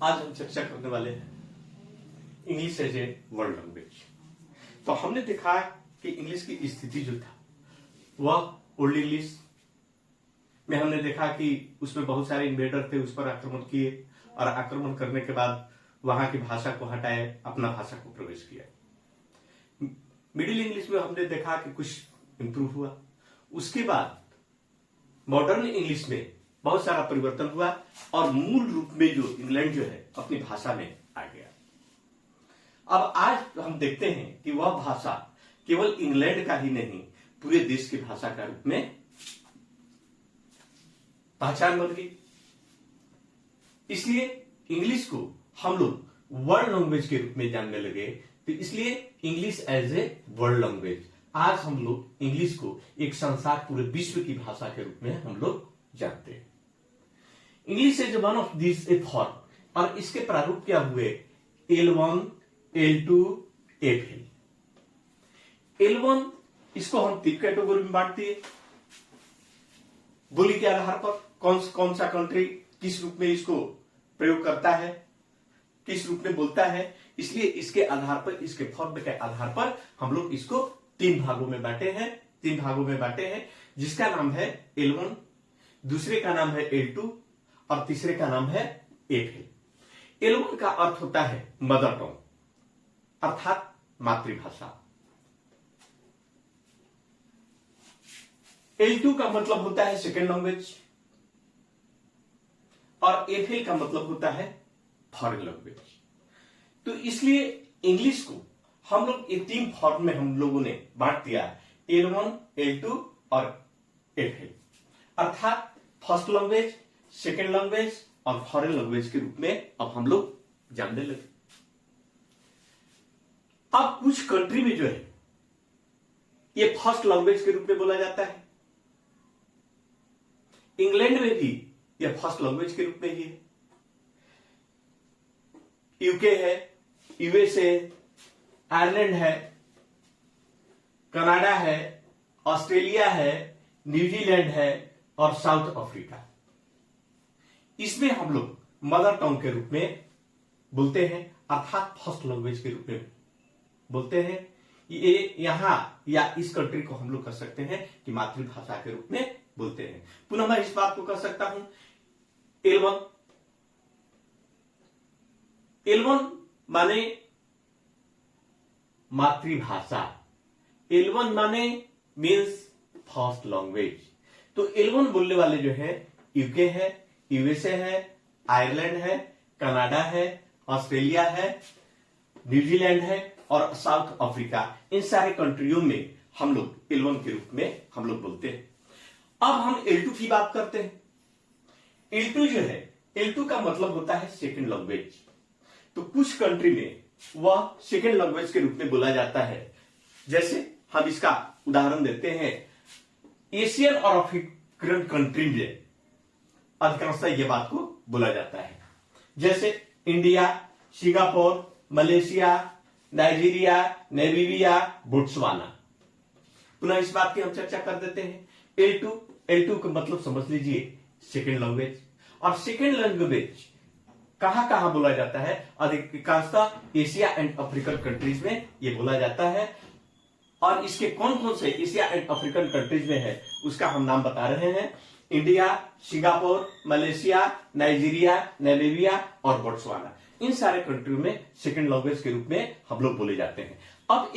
आज हम चर्चा करने वाले हैं English as a world language. तो हमने देखा कि इंग्लिश की स्थिति जो था वह ओल्ड इंग्लिश में हमने देखा कि उसमें बहुत सारे इन्वेडर थे, उस पर आक्रमण किए और आक्रमण करने के बाद वहां की भाषा को हटाए, अपना भाषा को प्रवेश किया। मिडिल इंग्लिश में हमने देखा कि कुछ इंप्रूव हुआ। उसके बाद मॉडर्न इंग्लिश में बहुत सारा परिवर्तन हुआ और मूल रूप में जो इंग्लैंड जो है अपनी भाषा में आ गया। अब आज हम देखते हैं कि वह भाषा केवल इंग्लैंड का ही नहीं, पूरे देश की भाषा का रूप में पहचान बन गई। इसलिए इंग्लिश को हम लोग वर्ल्ड लैंग्वेज के रूप में जानने लगे। तो इसलिए English as a world language, आज हम लोग इंग्लिश को एक संसार, पूरे विश्व की भाषा के रूप में हम लोग जानते हैं। English is one of this A form, और इसके प्रारूप क्या हुए? L1, L2, F1। L1 इसको हम 3 कैटेगरी में बांट दिए। बोली के आधार पर कौन सा कंट्री किस रूप में इसको प्रयोग करता है, किस रूप में बोलता है, इसलिए इसके आधार पर, इसके फॉर्म के आधार पर हम लोग इसको 3 भागों में बांटे हैं, जिसका नाम है L1, दूसरे का नाम है L2 और तीसरे का नाम है F1। L1 का अर्थ होता है मदर टंग, अर्थात मातृभाषा। L2 का मतलब होता है सेकेंड लैंग्वेज और F1 का मतलब होता है फॉरेन लैंग्वेज। तो इसलिए इंग्लिश को हम लोग ये 3 फॉर्म में हम लोगों ने बांट दिया, L1, L2 और F1, अर्थात फर्स्ट लैंग्वेज, सेकेंड लैंग्वेज और फॉरेन लैंग्वेज के रूप में अब हम लोग जानने लगे। अब कुछ कंट्री में जो है ये फर्स्ट लैंग्वेज के रूप में बोला जाता है। इंग्लैंड में भी यह फर्स्ट लैंग्वेज के रूप में ही है। यूके है, यूएसए, आयरलैंड है, कनाडा है, ऑस्ट्रेलिया है, न्यूजीलैंड है और साउथ अफ्रीका। इसमें हम लोग मदर टंग के रूप में बोलते हैं, अर्थात फर्स्ट लैंग्वेज के रूप में बोलते हैं। ये यहां या इस कंट्री को हम लोग कह सकते हैं कि मातृभाषा के रूप में बोलते हैं। पुनः मैं इस बात को कह सकता हूं, L1 माने मातृभाषा, L1 माने मीन्स फर्स्ट लैंग्वेज। तो L1 बोलने वाले जो है यूके है, यूएसए है, आयरलैंड है, कनाडा है, ऑस्ट्रेलिया है, न्यूजीलैंड है और साउथ अफ्रीका। इन सारे कंट्रियों में हम लोग L1 के रूप में हम लोग बोलते हैं। अब हम L2 की बात करते हैं। L2 जो है, L2 का मतलब होता है सेकेंड लैंग्वेज। तो कुछ कंट्री में वह सेकेंड लैंग्वेज के रूप में बोला जाता है। जैसे हम इसका उदाहरण देते हैं, एशियन और अफ्रीकन कंट्री में अधिकांशतः यह बात को बोला जाता है। जैसे India, Singapore, Malaysia, Nigeria, Namibia, Botswana. पुनः इस बात की हम चर्चा कर देते हैं। L2 का मतलब समझ लीजिए सेकेंड लैंग्वेज। और सेकेंड लैंग्वेज कहां कहां बोला जाता है? अधिकांशतः एशिया एंड अफ्रीकन कंट्रीज में यह बोला जाता है। और इसके कौन कौन से एशिया एंड अफ्रीकन कंट्रीज में है उसका हम नाम बता रहे हैं। India, Singapore, Malaysia, Nigeria, Namibia और बोत्सवाना। इन सारे कंट्रियों में सेकेंड लैंग्वेज के रूप में हम लोग बोले जाते हैं। अब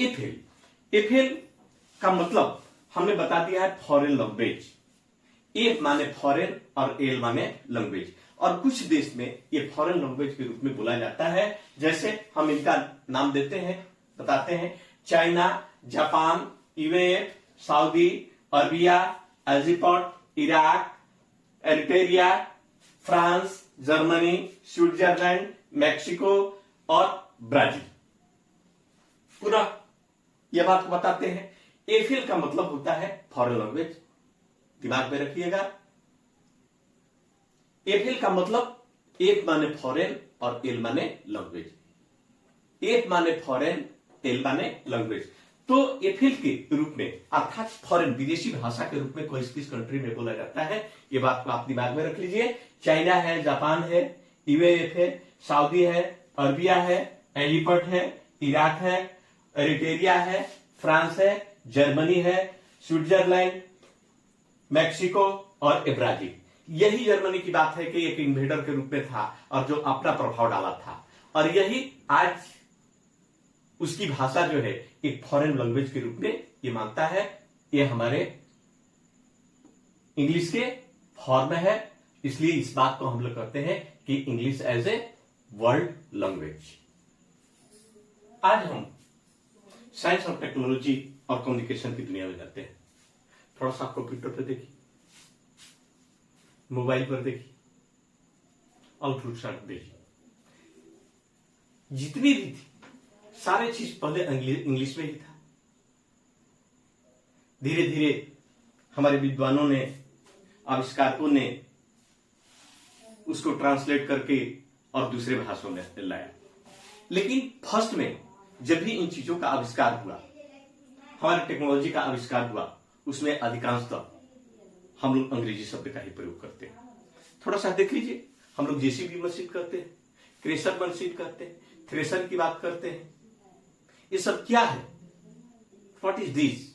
F1 का मतलब हमने बता दिया है फॉरेन लैंग्वेज। F माने फॉरेन और L माने लैंग्वेज। और कुछ देश में ये फॉरेन लैंग्वेज के रूप में बोला जाता है। जैसे हम इनका नाम देते हैं, बताते हैं, China, Japan, UAE, Saudi Arabia, Egypt, Iraq, Eritrea, France, Germany, Switzerland, Mexico और ब्राजील। पुनः यह बात बताते हैं, F1 का मतलब होता है फॉरेन लैंग्वेज। दिमाग में रखिएगा, F1 का मतलब F माने फॉरेन और L माने लैंग्वेज। F माने फॉरेन, L माने लैंग्वेज। तो F1 के रूप में अर्थात फॉरेन, विदेशी भाषा के रूप में कोई किस कंट्री में बोला जाता है, ये बात को आप दिमाग में रख लीजिए। चाइना है, जापान है, यूएई है, सऊदी है, अरबिया है, इजिप्ट है, इराक है, एरिट्रिया है, फ्रांस है, जर्मनी है, स्विट्जरलैंड, मैक्सिको और ब्राजील। यही जर्मनी की बात है कि एक इन्वेडर के रूप में था और जो अपना प्रभाव डाला था, और यही आज उसकी भाषा जो है एक फॉरेन लैंग्वेज के रूप में ये मानता है। ये हमारे इंग्लिश के फॉर्म में है, इसलिए इस बात को हम लोग कहते हैं कि English as a world language. आज हम साइंस और टेक्नोलॉजी और कम्युनिकेशन की दुनिया में जाते हैं। थोड़ा सा कंप्यूटर पर देखिए, मोबाइल पर देखिए, आउटलुक देखिए, जितनी भी थी सारे चीज पहले इंग्लिश में ही था। धीरे धीरे हमारे विद्वानों ने, आविष्कारकों ने उसको ट्रांसलेट करके और दूसरे भाषाओं में लाया। लेकिन फर्स्ट में जब भी इन चीजों का आविष्कार हुआ, हमारे टेक्नोलॉजी का आविष्कार हुआ, उसमें अधिकांशतः हम लोग अंग्रेजी शब्द का ही प्रयोग करते हैं। थोड़ा सा देख लीजिए, हम लोग जेसीबी मशीन कहते हैं, क्रेशर मशीन कहते हैं, थ्रेशर की बात करते हैं। ये सब क्या है? What is this?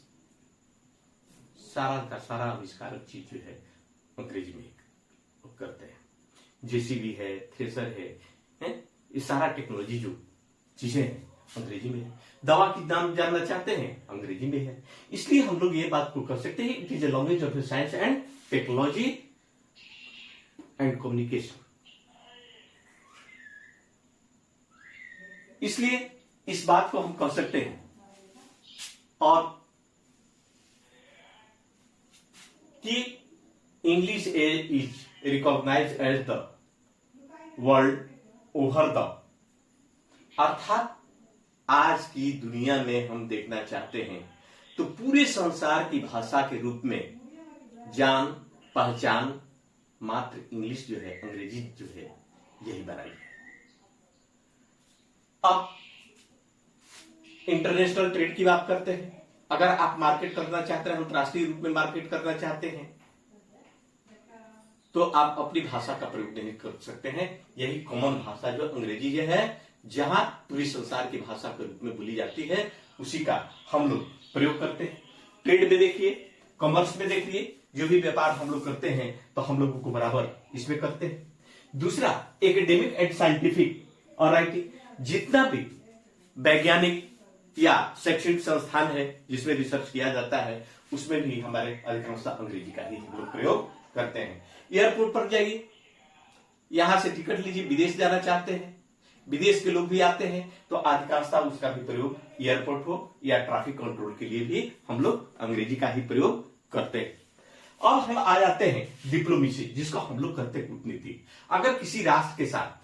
सारा का सारा आविष्कारक चीज जो है अंग्रेजी में करते हैं। जेसीबी है, थ्रेशर है, ये सारा टेक्नोलॉजी जो चीजें हैं अंग्रेजी में है। दवा की नाम जानना चाहते हैं, अंग्रेजी में है। इसलिए हम लोग ये बात को कर सकते हैं, it is a language of science and technology and communication. इसलिए इस बात को हम कह सकते हैं और कि English is recognised as the world over the, अर्थात आज की दुनिया में हम देखना चाहते हैं तो पूरे संसार की भाषा के रूप में जान पहचान मात्र इंग्लिश जो है, अंग्रेजी जो है, यही बनाई है। अब इंटरनेशनल ट्रेड की बात करते हैं। अगर आप मार्केट करना चाहते हैं, अंतरराष्ट्रीय रूप में मार्केट करना चाहते हैं, तो आप अपनी भाषा का प्रयोग नहीं कर सकते हैं। यही कॉमन भाषा जो अंग्रेजी जो है, जहां पूरी संसार की भाषा के रूप में बोली जाती है, उसी का हम लोग प्रयोग करते हैं। ट्रेड में देखिए, कॉमर्स में देखिए, जो भी व्यापार हम लोग करते हैं तो हम लोगों को बराबर इसमें करते हैं। दूसरा, एकेडमिक एंड साइंटिफिक और आईटी, जितना भी वैज्ञानिक या शैक्षणिक संस्थान है जिसमें रिसर्च किया जाता है, उसमें भी हमारे अधिकांशतः अंग्रेजी का ही हम लोग प्रयोग करते हैं। एयरपोर्ट पर जाइए, यहां से टिकट लीजिए, विदेश जाना चाहते हैं, विदेश के लोग भी आते हैं, तो अधिकांशतः उसका भी प्रयोग एयरपोर्ट हो या ट्रैफिक कंट्रोल के लिए भी हम लोग अंग्रेजी का ही प्रयोग करते हैं। और हम आ जाते हैं डिप्लोमेसी, जिसको हम लोग करते हैं कूटनीति। अगर किसी राष्ट्र के साथ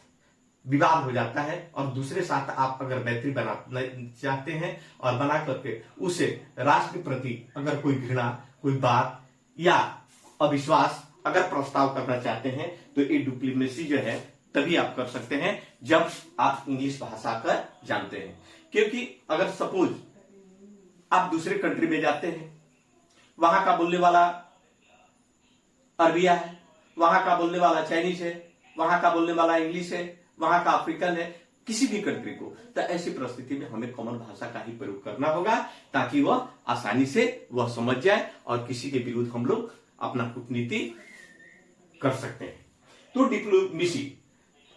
विवाद हो जाता है और दूसरे साथ आप अगर मैत्री बनाना चाहते हैं और बना करके उसे राष्ट्र के प्रति अगर कोई घृणा, कोई बात या अविश्वास अगर प्रस्ताव करना चाहते हैं, तो ये डिप्लोमेसी जो है तभी आप कर सकते हैं जब आप इंग्लिश भाषा का जानते हैं। क्योंकि अगर सपोज आप दूसरे कंट्री में जाते हैं, वहां का बोलने वाला अरबिया है, वहां का बोलने वाला चाइनीज है, वहां का बोलने वाला इंग्लिश है, वहां का अफ्रीकन है, किसी भी कंट्री को, तो ऐसी परिस्थिति में हमें कॉमन भाषा का ही प्रयोग करना होगा ताकि वह आसानी से वह समझ जाए और किसी के विरुद्ध हम लोग अपना कूटनीति कर सकते हैं। तो डिप्लोमेसी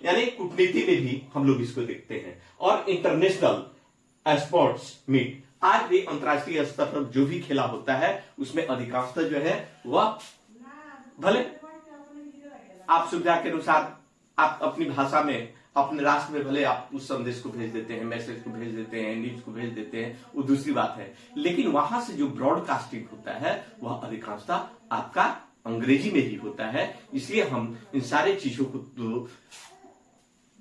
यानी कूटनीति में भी हम लोग इसको देखते हैं। और इंटरनेशनल स्पोर्ट्स मीट, आज भी अंतर्राष्ट्रीय स्तर पर जो भी खेला होता है उसमें अधिकांशतः जो है वह भले आप सुविधा के अनुसार आप अपनी भाषा में, अपने राष्ट्र में भले आप उस संदेश को भेज देते हैं, मैसेज को भेज देते हैं, न्यूज को भेज देते हैं, वो दूसरी बात है। लेकिन वहां से जो ब्रॉडकास्टिंग होता है वह अधिकांशतः आपका अंग्रेजी में ही होता है। इसलिए हम इन सारे चीजों को तो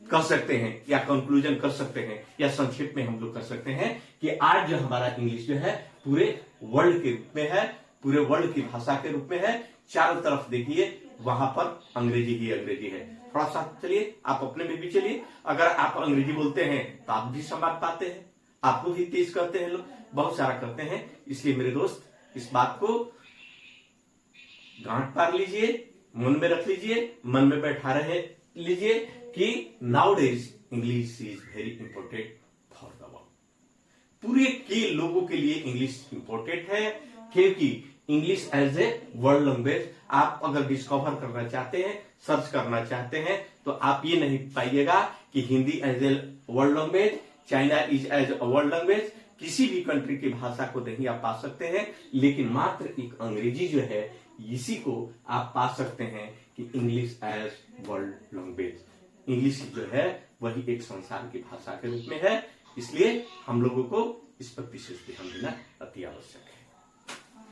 कर सकते हैं या कंक्लूजन कर सकते हैं या संक्षेप में हम लोग कर सकते हैं कि आज जो हमारा इंग्लिश जो है पूरे वर्ल्ड के रूप में है, पूरे वर्ल्ड की भाषा के रूप में है। चारों तरफ देखिए, वहां पर अंग्रेजी ही अंग्रेजी है। थोड़ा सा चलिए, आप अपने में भी चलिए। अगर आप अंग्रेजी बोलते हैं तो आप भी समझ पाते हैं, आपको भी तेज करते हैं लोग, बहुत सारा करते हैं। इसलिए मेरे दोस्त, इस बात को गांठ पार लीजिए, मन में रख लीजिए, मन में बैठा रहे लीजिए कि now days English is very important for the world. पूरे के लोगों के लिए इंग्लिश इंपॉर्टेंट है, क्योंकि English as a world language आप अगर डिस्कवर करना चाहते हैं, सर्च करना चाहते हैं, तो आप ये नहीं पाइएगा कि Hindi as a world language, China is as a world language, किसी भी कंट्री की भाषा को नहीं आप पा सकते हैं, लेकिन मात्र एक अंग्रेजी जो है इसी को आप पा सकते हैं कि English as world language. English जो है वही एक संसार की भाषा के रूप में है, इसलिए हम लोगों को इस पर विशेष ध्यान देना अति आवश्यक है।